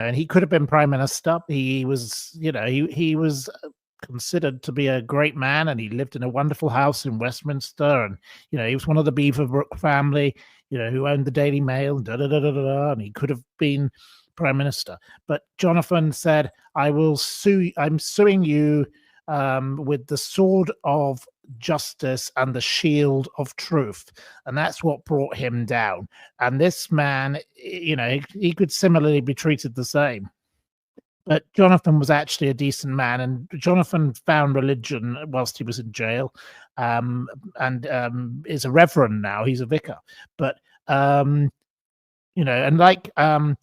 and he could have been prime minister. He was, he was considered to be a great man, and he lived in a wonderful house in Westminster, and he was one of the Beaverbrook family, who owned the Daily Mail, and he could have been prime minister. But Jonathan said, I'm suing you with the sword of justice and the shield of truth, and that's what brought him down. And this man, he could similarly be treated the same. But Jonathan was actually a decent man, and Jonathan found religion whilst he was in jail, and is a reverend now. He's a vicar. But and like a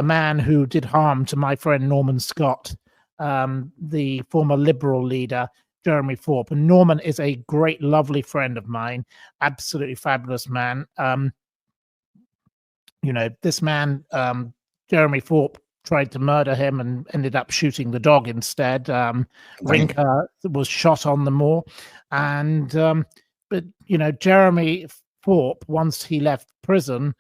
man who did harm to my friend Norman Scott, the former Liberal leader, Jeremy Thorpe. And Norman is a great, lovely friend of mine, absolutely fabulous man. This man, Jeremy Thorpe, tried to murder him and ended up shooting the dog instead. Rinker was shot on the moor. And, but, Jeremy Thorpe, once he left prison,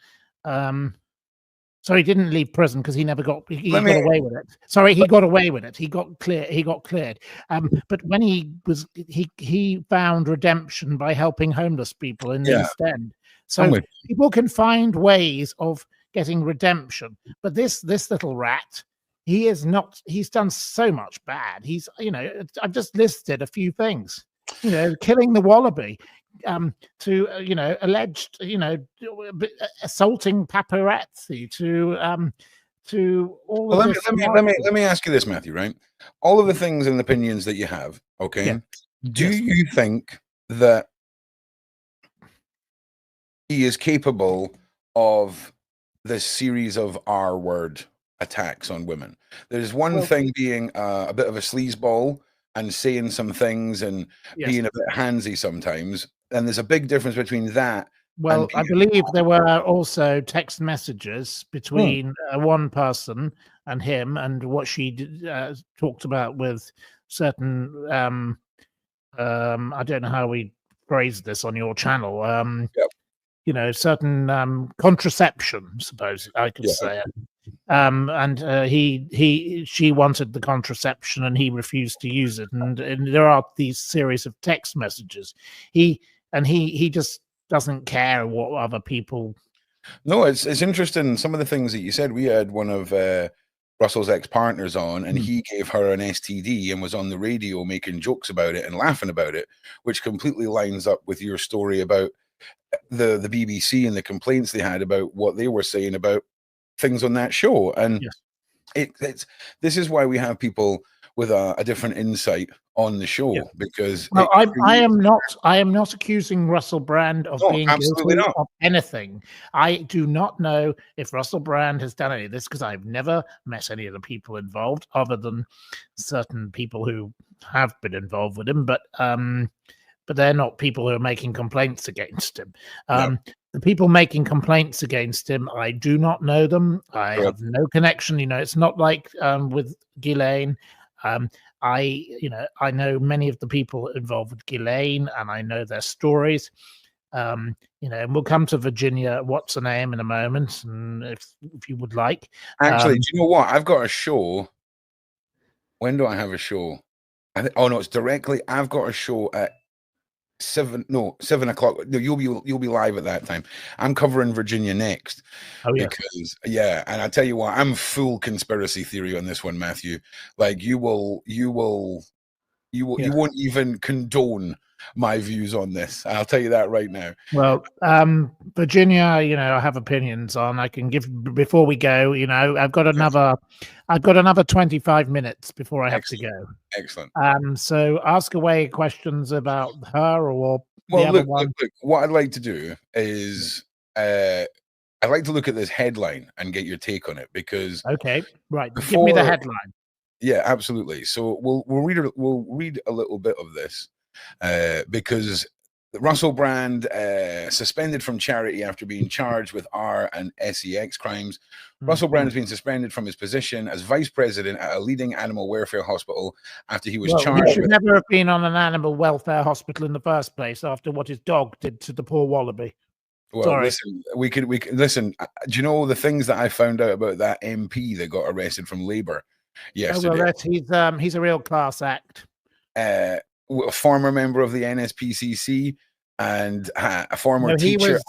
so he didn't leave prison because he never got away with it. Sorry, he got away with it. He got cleared. But when he found redemption by helping homeless people in the East End. So people can find ways of getting redemption. But this little rat, he's done so much bad. He's, I've just listed a few things. Killing the wallaby, to alleged, assaulting paparazzi, to all of this. Let me ask you this, Matthew. Right, all of the things and opinions that you have. Okay, yeah. Do you think that he is capable of this series of R-word attacks on women? There's one thing being a bit of a sleazeball and saying some things and being a bit handsy sometimes. And there's a big difference between that. Well, I believe there were also text messages between one person and him, and what she talked about with certain, I don't know how we phrase this on your channel, certain contraception, suppose I could say it. And she wanted the contraception and he refused to use it, and there are these series of text messages. He just doesn't care what other people. No, it's interesting. Some of the things that you said. We had one of Russell's ex-partners on, and he gave her an STD and was on the radio making jokes about it and laughing about it, which completely lines up with your story about the BBC and the complaints they had about what they were saying about things on that show. And this is why we have people with a different insight on the show, because I am not accusing Russell Brand of being guilty of anything. I do not know if Russell Brand has done any of this, because I've never met any of the people involved other than certain people who have been involved with him, but they're not people who are making complaints against him. The people making complaints against him, I do not know them. I have no connection. It's not like with Ghislaine. I know many of the people involved with Ghislaine, and I know their stories. And we'll come to Virginia, what's her name, in a moment, and if you would like. Actually, do you know what? I've got a show. When do I have a show? Oh no, it's directly. I've got a show at 7 o'clock. No, you'll be live at that time. I'm covering Virginia next. Because and I tell you what, I'm full conspiracy theory on this one, Matthew. Like you won't even condone my views on this. I'll tell you that right now. Well, Virginia, I have opinions on. I can give before we go. I've got another 25 minutes before I have to go. Excellent. So ask away questions about her or the other one. Look, what I'd like to do is I'd like to look at this headline and get your take on it, because give me the headline. Yeah, absolutely. So we'll read a little bit of this. Because Russell Brand suspended from charity after being charged with R and SEX crimes. Russell Brand has been suspended from his position as vice president at a leading animal welfare hospital after he was charged. He should never have been on an animal welfare hospital in the first place after what his dog did to the poor wallaby. Well, Sorry. listen, we could listen. Do you know the things that I found out about that MP that got arrested from Labour yesterday? Oh, well, he's a real class act. A former member of the NSPCC and a former No, teacher.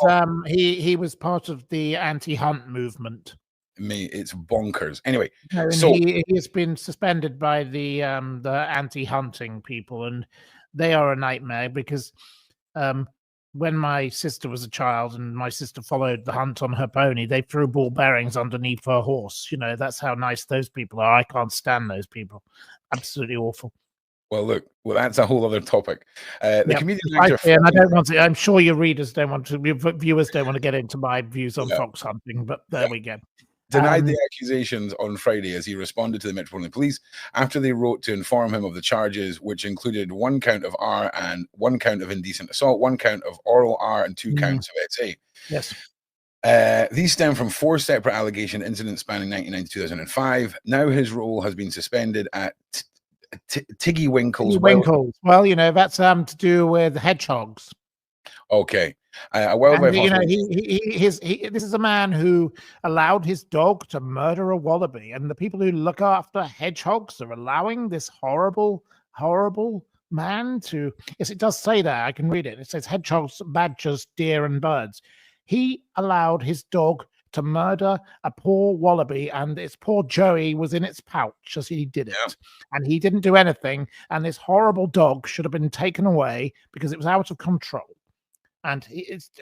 He was part of the anti-hunt movement. It's bonkers. Anyway, no, and so he has been suspended by the anti-hunting people, and they are a nightmare because when my sister was a child and my sister followed the hunt on her pony, they threw ball bearings underneath her horse. That's how nice those people are. I can't stand those people. Absolutely awful. Well, that's a whole other topic. The comedian actor, and I don't want to. I'm sure your readers don't want to. Your viewers don't want to get into my views on fox hunting, but there we go. Denied the accusations on Friday as he responded to the Metropolitan Police after they wrote to inform him of the charges, which included 1 count of R and 1 count of indecent assault, 1 count of oral R, and 2 counts of SA. Yes. These stem from 4 separate allegation incidents spanning 1990 to 2005. Now his role has been suspended at Tiggy Winkles. Well, that's to do with hedgehogs. Okay. A wildlife this is a man who allowed his dog to murder a wallaby, and the people who look after hedgehogs are allowing this horrible man to. Yes, it does say that. I can read it. It says hedgehogs, badgers, deer, and birds. He allowed his dog to murder a poor wallaby, and its poor Joey was in its pouch as he did it, and he didn't do anything. And this horrible dog should have been taken away because it was out of control. And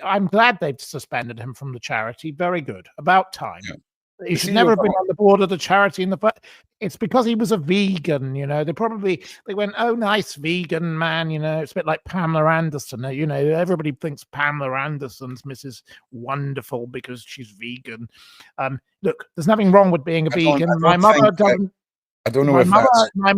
I'm glad they've suspended him from the charity. Very good. About time. Yeah. He should never have been on the board of the charity in the first. It's because he was a vegan, They went, oh, nice vegan man, It's a bit like Pamela Anderson. Everybody thinks Pamela Anderson's Mrs. Wonderful because she's vegan. Look, there's nothing wrong with being a vegan. My mother doesn't. I don't know my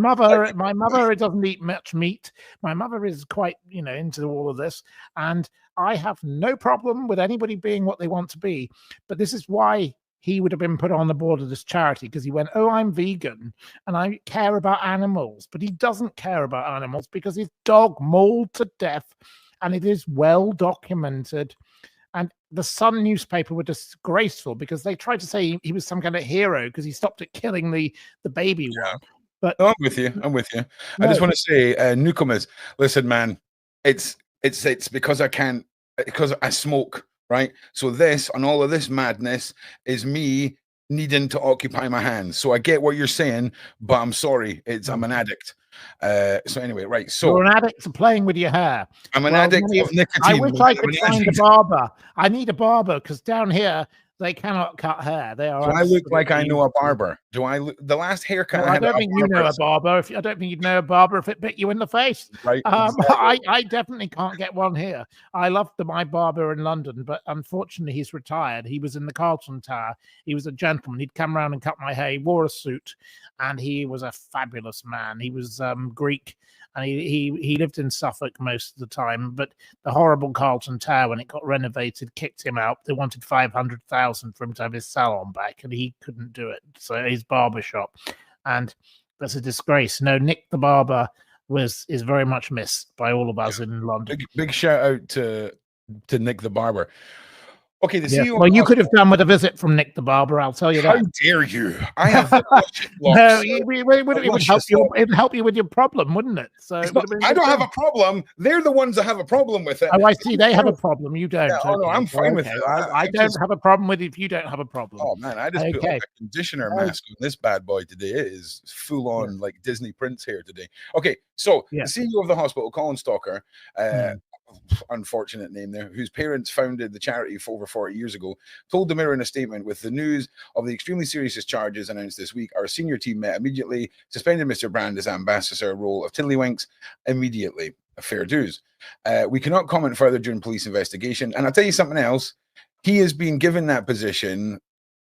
mother doesn't eat much meat. My mother is quite, into all of this, and I have no problem with anybody being what they want to be. But this is why he would have been put on the board of this charity, because he went, oh, I'm vegan and I care about animals. But he doesn't care about animals because his dog mauled to death, and it is well documented. And the Sun newspaper were disgraceful because they tried to say he was some kind of hero because he stopped at killing the baby one. But I'm with you. No. I just want to say, newcomers, listen, man, it's because because I smoke, right? So this and all of this madness is me needing to occupy my hands. So I get what you're saying, but I'm sorry, I'm an addict. So anyway, right. So you're an addict to playing with your hair. I'm an addict of nicotine. I wish I could find a barber. I need a barber because down here they cannot cut hair. They are. Do I look like I know a barber? Do I look the last haircut? No, I don't think you know a barber. I don't think you'd know a barber if it bit you in the face. Right. Exactly. I definitely can't get one here. I loved my barber in London, but unfortunately he's retired. He was in the Carlton Tower. He was a gentleman. He'd come around and cut my hair. He wore a suit, and he was a fabulous man. He was Greek. And he lived in Suffolk most of the time, but the horrible Carlton Tower, when it got renovated, kicked him out. They wanted 500,000 for him to have his salon back, and he couldn't do it. So his barber shop, and that's a disgrace. No, Nick the barber is very much missed by all of us in London. Big shout out to Nick the barber. Okay, the CEO. Well, you could have done with a visit from Nick the barber. I'll tell you that. How dare you? I have. No, it would help you. It'd help you with your problem, wouldn't it? So I don't have a problem. They're the ones that have a problem with it. Oh, I see. They have a problem. You don't. Yeah, oh no, I'm fine with it. I don't have a problem with it if you don't have a problem. Oh man, I just put like a conditioner mask on this bad boy today. It is full on like Disney Prince here today. Okay, so the CEO of the hospital, Colin Stalker, unfortunate name there, whose parents founded the charity for over 40 years ago, told the Mirror in a statement, with the news of the extremely serious charges announced this week, our senior team met immediately, suspended Mr. Brand ambassador role of Tiddlywinks immediately. Fair dues. We cannot comment further during police investigation. And I'll tell you something else. He has been given that position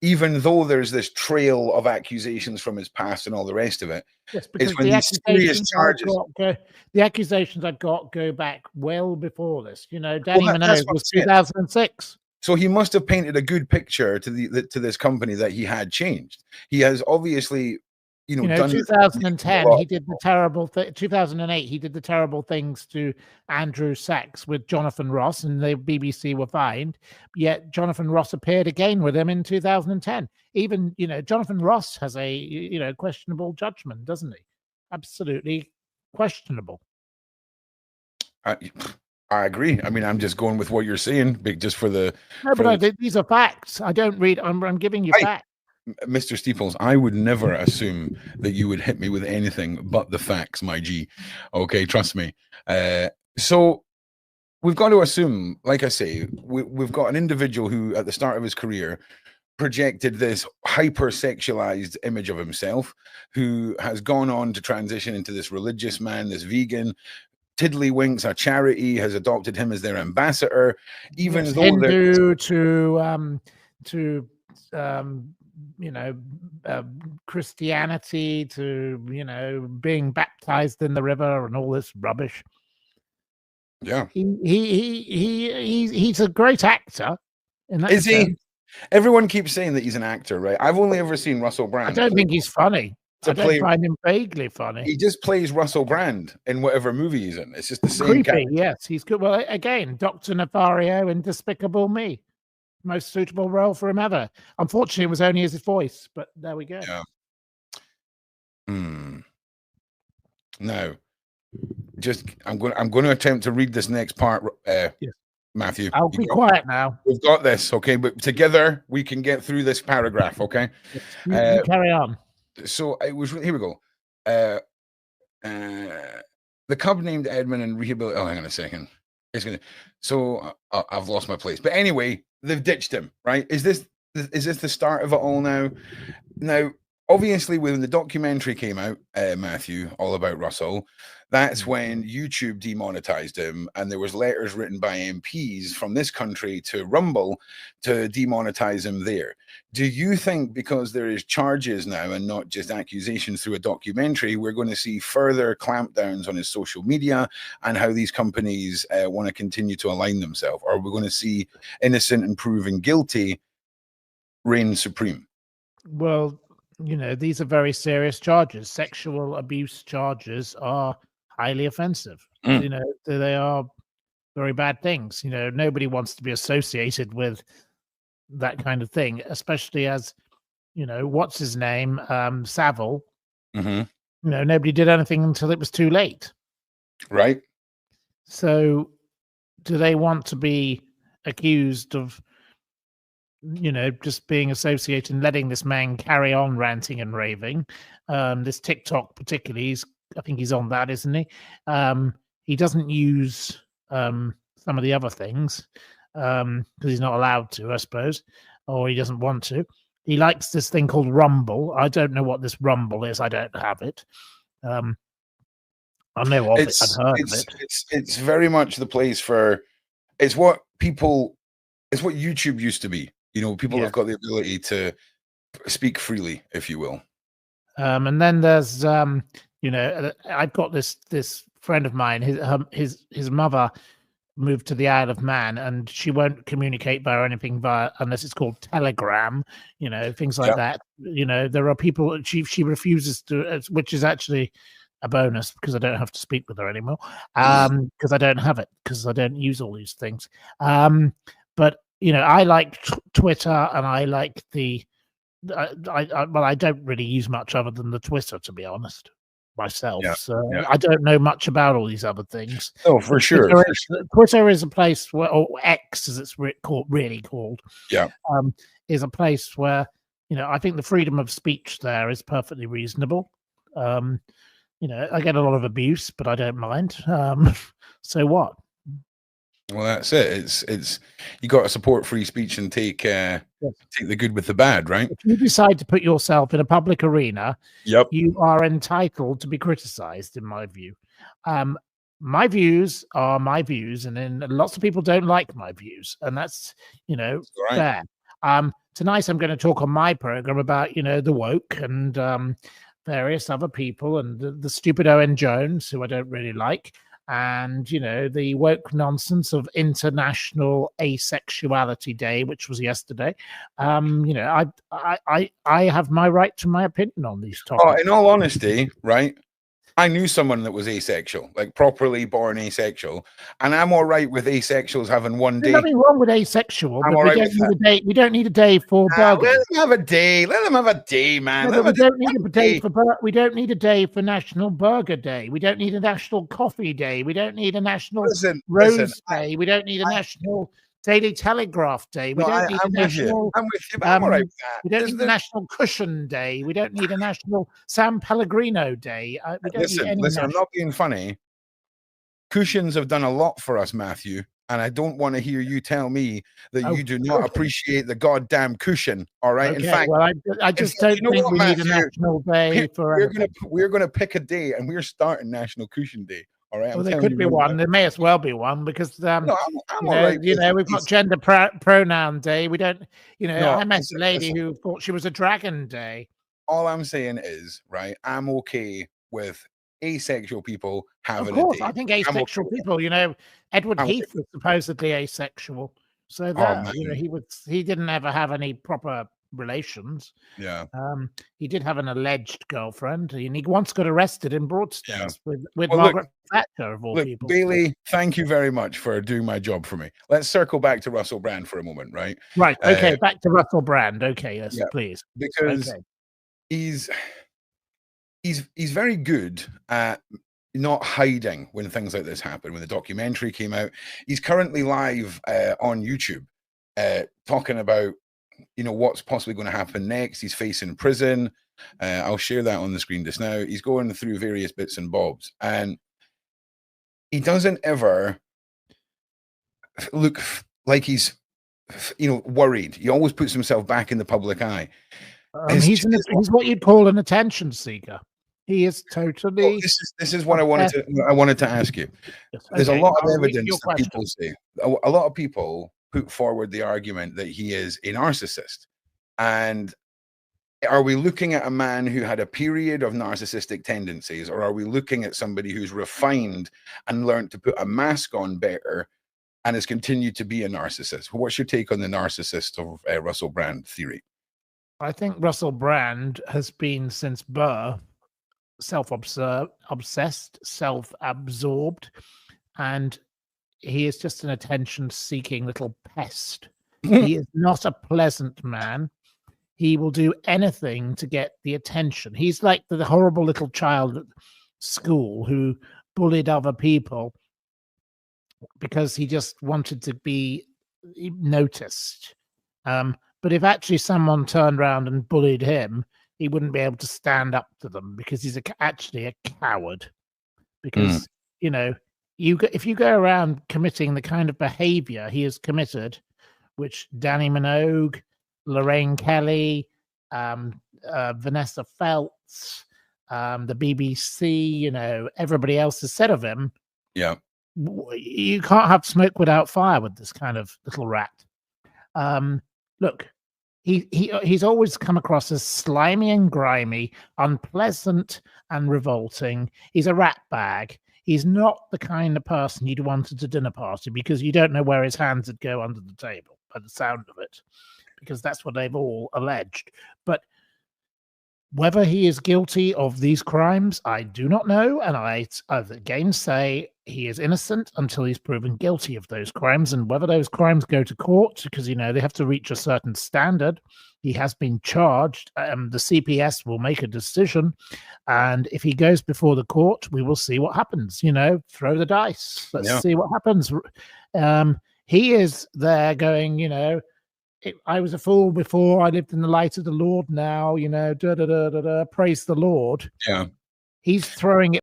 even though there's this trail of accusations from his past and all the rest of it. Yes, because the accusations I've got go back well before this. Danny Minogue was 2006. So he must have painted a good picture to this company that he had changed. He has obviously You know, done a 2010, lot. he did the terrible 2008, he did the terrible things to Andrew Sachs with Jonathan Ross, and the BBC were fined. Yet Jonathan Ross appeared again with him in 2010. Even, Jonathan Ross has a, questionable judgment, doesn't he? Absolutely questionable. I agree. I mean, I'm just going with what you're saying, just for the. No, but these are facts. I don't read. I'm giving you facts. Mr. Steeples, I would never assume that you would hit me with anything but the facts, my G. Okay, trust me. So we've got to assume, like I say, we've got an individual who, at the start of his career, projected this hypersexualized image of himself, who has gone on to transition into this religious man, this vegan. Tiddlywinks, a charity, has adopted him as their ambassador, even though Hindu to Christianity to being baptized in the river and all this rubbish. Yeah, he's a great actor. Is he? Everyone keeps saying that he's an actor, right? I've only ever seen Russell Brand. I don't think he's funny. I don't find him vaguely funny. He just plays Russell Brand in whatever movie he's in. It's just the same. Creepy, yes, he's good. Well, again, Dr. Nefario in Despicable Me, most suitable role for him ever. Unfortunately, it was only his voice, but there we go. Yeah. Now, I'm going to attempt to read this next part. Yes. Matthew, I'll be quiet now. We've got this, okay? But together we can get through this paragraph, okay? You carry on. So it was. Here we go. The cub named Edmund and rehabilitate. Oh, hang on a second. It's gonna. So I've lost my place. But anyway, they've ditched him. Right? Is this the start of it all now? Now, obviously, when the documentary came out, Matthew, all about Russell, that's when YouTube demonetized him, and there was letters written by MPs from this country to Rumble to demonetize him there. Do you think because there is charges now and not just accusations through a documentary, we're going to see further clampdowns on his social media and how these companies want to continue to align themselves? Or are we going to see innocent and proven guilty reign supreme? Well, these are very serious charges. Sexual abuse charges are highly offensive. They are very bad things. Nobody wants to be associated with that kind of thing, especially as, what's his name? Savile. Nobody did anything until it was too late. Right. So do they want to be accused of, just being associated and letting this man carry on ranting and raving? This TikTok particularly, I think he's on that, isn't he? He doesn't use some of the other things because he's not allowed to, I suppose, or he doesn't want to. He likes this thing called Rumble. I don't know what this Rumble is. I don't have it. I know of it. I've heard of it. It's very much the place for. It's what YouTube used to be. People have got the ability to speak freely, if you will. And then there's, I've got this friend of mine. His mother moved to the Isle of Man, and she won't communicate via anything unless it's called Telegram. Things like that. There are people she refuses to, which is actually a bonus because I don't have to speak with her anymore. Because I don't have it because I don't use all these things. But I like Twitter, and I like the. I don't really use much other than the Twitter, to be honest, myself. I don't know much about all these other things. Oh, for sure. Twitter is a place where, or X as it's really called, is a place where I think the freedom of speech there is perfectly reasonable. I get a lot of abuse, but I don't mind. So what? Well, that's it. It's you got to support free speech and take the good with the bad, right? If you decide to put yourself in a public arena, you are entitled to be criticized, in my view. My views are my views, and then lots of people don't like my views, and that's fair. Tonight I'm going to talk on my program about the woke and various other people and the stupid Owen Jones, who I don't really like. and the woke nonsense of International Asexuality Day, which was yesterday. I have my right to my opinion on these topics. Oh, in all honesty, right? I knew someone that was asexual, like properly born asexual, and I'm all right with asexuals having one day. There's nothing wrong with asexual, I'm but all we right don't with need that. a day. We don't need a day for burgers. Let them have a day. Let them have a day, man. No, but we don't need a day for we don't need a day for National Burger Day. We don't need a National Coffee Day. We don't need a National Rose Day. We don't need a National Daily Telegraph Day. We don't need a national. I'm with you, but I'm all right with that. We don't need a National Cushion Day. We don't need a National San Pellegrino Day. We don't need any. Listen, I'm not being funny. Cushions have done a lot for us, Matthew, and I don't want to hear you tell me that you do not appreciate the goddamn cushion. All right. Okay, in fact, well, I just don't think we need a national day for. We're gonna pick a day, and we're starting National Cushion Day. All right. Well, there could be one. There may as well be one because I'm all right. We've got gender pronoun day. We don't. I met a lady who thought she was a dragon day. All I'm saying is, right, I'm okay with asexual people having of course, a day. I think asexual people, Edward Heath was supposedly asexual. So that, he didn't ever have any proper relations. Yeah. He did have an alleged girlfriend, and he once got arrested in Broadstairs with Margaret Thatcher, of all people. Bailey, thank you very much for doing my job for me. Let's circle back to Russell Brand for a moment, right? Right. Okay. Back to Russell Brand. Okay. Yes, please. Because he's very good at not hiding when things like this happen. When the documentary came out, he's currently live on YouTube talking about what's possibly going to happen next. He's facing prison. I'll share that on the screen just now. He's going through various bits and bobs, and he doesn't ever look like he's worried. He always puts himself back in the public eye. He's what you'd call an attention seeker. He is totally. Well, this is what I wanted to ask you. Yes, there's a lot of evidence that people say. A lot of people put forward the argument that he is a narcissist. And are we looking at a man who had a period of narcissistic tendencies, or are we looking at somebody who's refined and learned to put a mask on better and has continued to be a narcissist? What's your take on the narcissist of Russell Brand theory? I think Russell Brand has been since birth self-obsessed, self-absorbed, and he is just an attention-seeking little pest. He is not a pleasant man. He will do anything to get the attention. He's like the horrible little child at school who bullied other people because he just wanted to be noticed. But if actually someone turned around and bullied him, he wouldn't be able to stand up to them because he's actually a coward. Because, if you go around committing the kind of behavior he has committed, which Danny Minogue, Lorraine Kelly, Vanessa Feltz, the BBC, everybody else has said of him. Yeah. You can't have smoke without fire with this kind of little rat. Look, he's always come across as slimy and grimy, unpleasant and revolting. He's a rat bag. He's not the kind of person you'd want at a dinner party because you don't know where his hands would go under the table by the sound of it, because that's what they've all alleged. But whether he is guilty of these crimes, I do not know. And I again say he is innocent until he's proven guilty of those crimes. And whether those crimes go to court, because, they have to reach a certain standard. He has been charged. The CPS will make a decision. And if he goes before the court, we will see what happens. Throw the dice. Let's see what happens. He is there going, I was a fool before. I lived in the light of the Lord now, praise the Lord. Yeah. He's throwing it